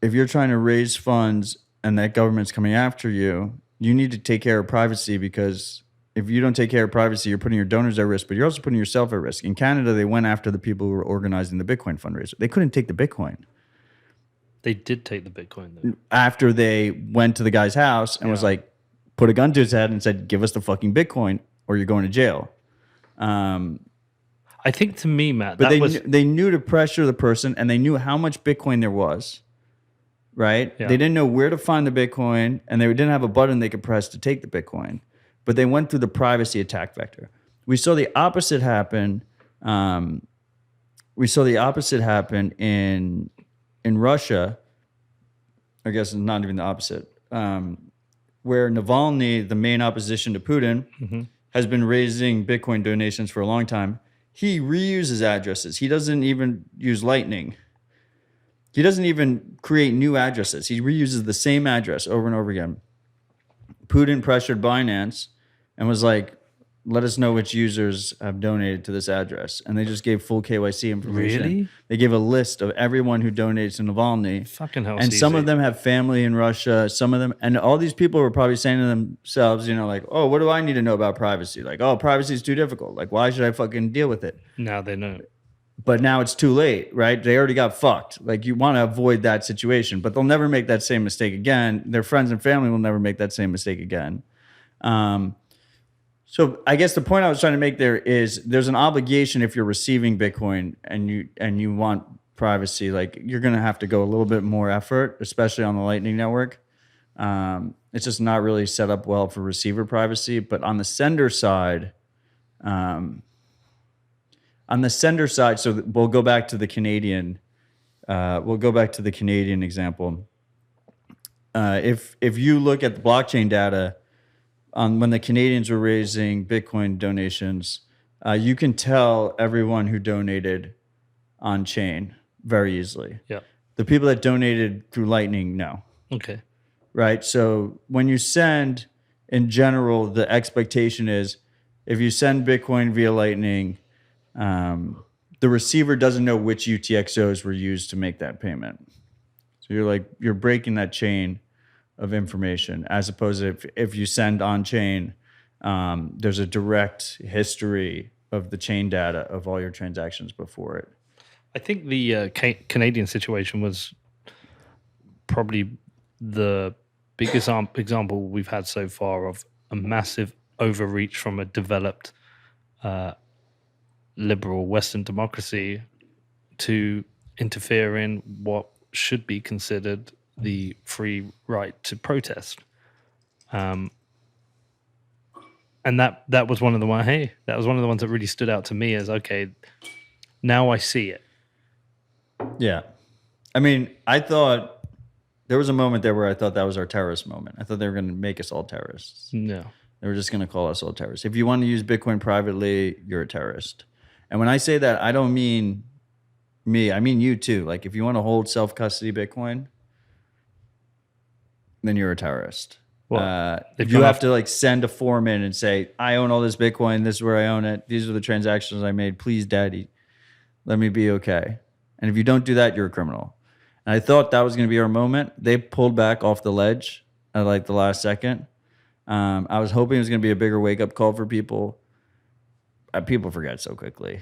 If you're trying to raise funds and that government's coming after you, you need to take care of privacy, because if you don't take care of privacy, you're putting your donors at risk, but you're also putting yourself at risk. In Canada, they went after the people who were organizing the Bitcoin fundraiser. They couldn't take the Bitcoin. They did take the Bitcoin, though. After they went to the guy's house and was like, put a gun to his head and said, give us the fucking Bitcoin or you're going to jail. I think, to me, Matt, but they knew to pressure the person, and they knew how much Bitcoin there was, right? Yeah. They didn't know where to find the Bitcoin, and they didn't have a button they could press to take the Bitcoin. But they went through the privacy attack vector. We saw the opposite happen. We saw the opposite happen in Russia. I guess it's not even the opposite. Where Navalny, the main opposition to Putin, has been raising Bitcoin donations for a long time. He reuses addresses. He doesn't even use Lightning. He doesn't even create new addresses. He reuses the same address over and over again. Putin pressured Binance and was like, let us know which users have donated to this address. And they just gave full KYC information. Really? They gave a list of everyone who donated to Navalny. Fucking hell. And some of them have family in Russia. Some of them, and all these people were probably saying to themselves, you know, like, oh, what do I need to know about privacy? Like, oh, privacy is too difficult. Like, why should I fucking deal with it? Now they know. But now it's too late, right? They already got fucked. Like, you want to avoid that situation, but they'll never make that same mistake again. Their friends and family will never make that same mistake again. So I guess the point I was trying to make there is there's an obligation if you're receiving Bitcoin and you want privacy, like, you're going to have to go a little bit more effort, especially on the Lightning Network. It's just not really set up well for receiver privacy. But on the sender side, so we'll go back to the Canadian. We'll go back to the Canadian example. If you look at the blockchain data on when the Canadians were raising Bitcoin donations, you can tell everyone who donated on chain very easily. Yeah. The people that donated through Lightning, no. Okay. Right. So when you send, in general, the expectation is if you send Bitcoin via Lightning, the receiver doesn't know which UTXOs were used to make that payment. So you're breaking that chain of information, as opposed to if you send on chain, there's a direct history of the chain data of all your transactions before it. I think the Canadian situation was probably the biggest example we've had so far of a massive overreach from a developed liberal Western democracy to interfere in what should be considered the free right to protest. And that was one of the ones that really stood out to me as, okay, now I see it. Yeah. I mean, I thought there was a moment there where I thought that was our terrorist moment. I thought they were going to make us all terrorists. No. They were just going to call us all terrorists. If you want to use Bitcoin privately, you're a terrorist. And when I say that, I don't mean me. I mean you too. Like, if you want to hold self-custody Bitcoin, then you're a terrorist. Well, if you have to like send a form in and say, I own all this Bitcoin, this is where I own it, these are the transactions I made, please, daddy, let me be okay. And if you don't do that, you're a criminal. And I thought that was going to be our moment. They pulled back off the ledge at like the last second. I was hoping it was going to be a bigger wake-up call for people. People forget so quickly.